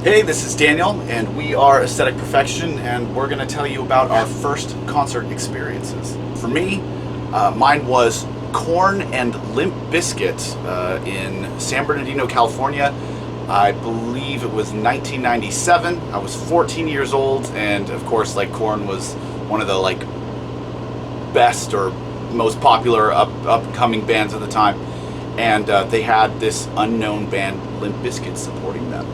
Hey, this is Daniel, and we are Aesthetic Perfection, and we're going to tell you about our first concert experiences. For me, mine was Korn and Limp Bizkit in San Bernardino, California. I believe it was 1997. I was 14 years old, and of course, like, Korn was one of the best or most popular upcoming bands at the time, and they had this unknown band, Limp Bizkit, supporting them.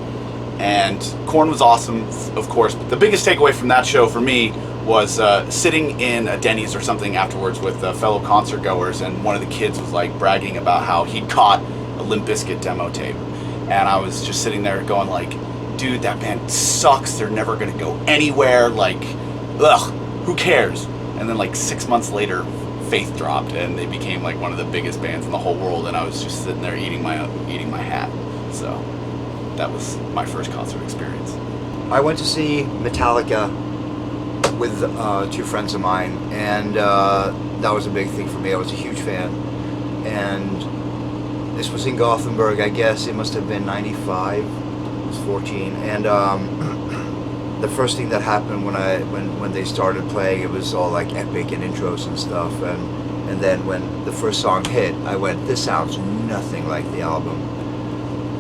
And Korn was awesome, of course, but the biggest takeaway from that show for me was sitting in a Denny's or something afterwards with fellow concert goers, and one of the kids was bragging about how he'd caught a Limp Bizkit demo tape, and I was just sitting there going dude, that band sucks, they're never gonna go anywhere, ugh, who cares? And then 6 months later, Faith dropped, and they became one of the biggest bands in the whole world, and I was just sitting there eating my hat. So that was my first concert experience. I went to see Metallica with two friends of mine, and that was a big thing for me. I was a huge fan, and this was in Gothenburg. I guess it must have been 95. I was 14, and the first thing that happened when they started playing, it was all epic and intros and stuff, and then when the first song hit, I went, this sounds nothing like the album.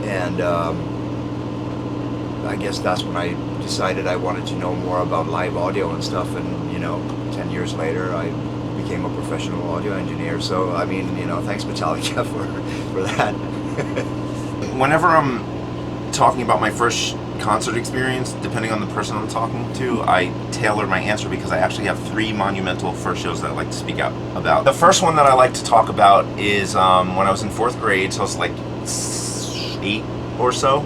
And I guess that's when I decided I wanted to know more about live audio and stuff, and 10 years later I became a professional audio engineer. So I mean, thanks Metallica for that. Whenever I'm talking about my first concert experience, depending on the person I'm talking to, I tailor my answer because I actually have three monumental first shows that I like to speak out about. The first one that I like to talk about is when I was in 4th grade, so I was 8 or so.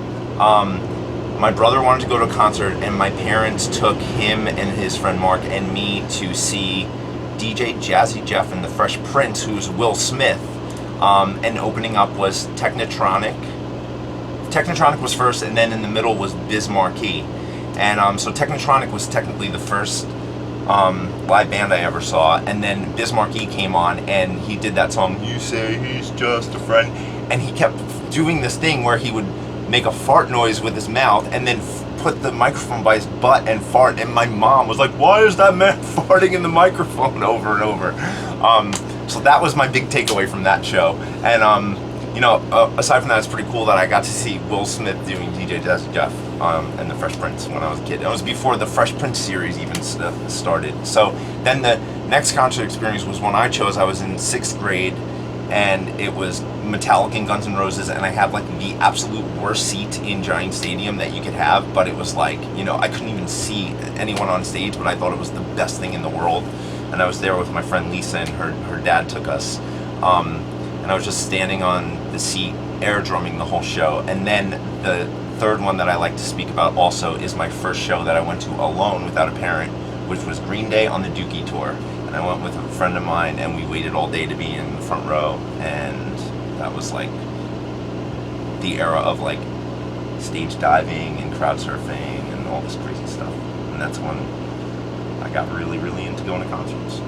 My brother wanted to go to a concert, and my parents took him and his friend Mark and me to see DJ Jazzy Jeff and the Fresh Prince, who's Will Smith, and opening up was Technotronic. Technotronic was first, and then in the middle was Biz Markie. And so Technotronic was technically the first live band I ever saw, and then Biz Markie came on, and he did that song, You Say He's Just a Friend, and he kept doing this thing where he would make a fart noise with his mouth and then put the microphone by his butt and fart, and my mom was like, why is that man farting in the microphone over and over? So that was my big takeaway from that show. And aside from that, it's pretty cool that I got to see Will Smith doing DJ Jazzy Jeff and the Fresh Prince when I was a kid. It was before the Fresh Prince series even started. So then the next concert experience was one I chose. I was in 6th grade, and it was Metallica and Guns N' Roses, and I had the absolute worst seat in Giant Stadium that you could have, but it was I couldn't even see anyone on stage, but I thought it was the best thing in the world. And I was there with my friend Lisa, and her dad took us, and I was just standing on the seat air drumming the whole show. And then the third one that I like to speak about also is my first show that I went to alone without a parent, which was Green Day on the Dookie tour. And I went with a friend of mine, and we waited all day to be in the front row, and that was the era of stage diving and crowd surfing and all this crazy stuff. And that's when I got really, really into going to concerts.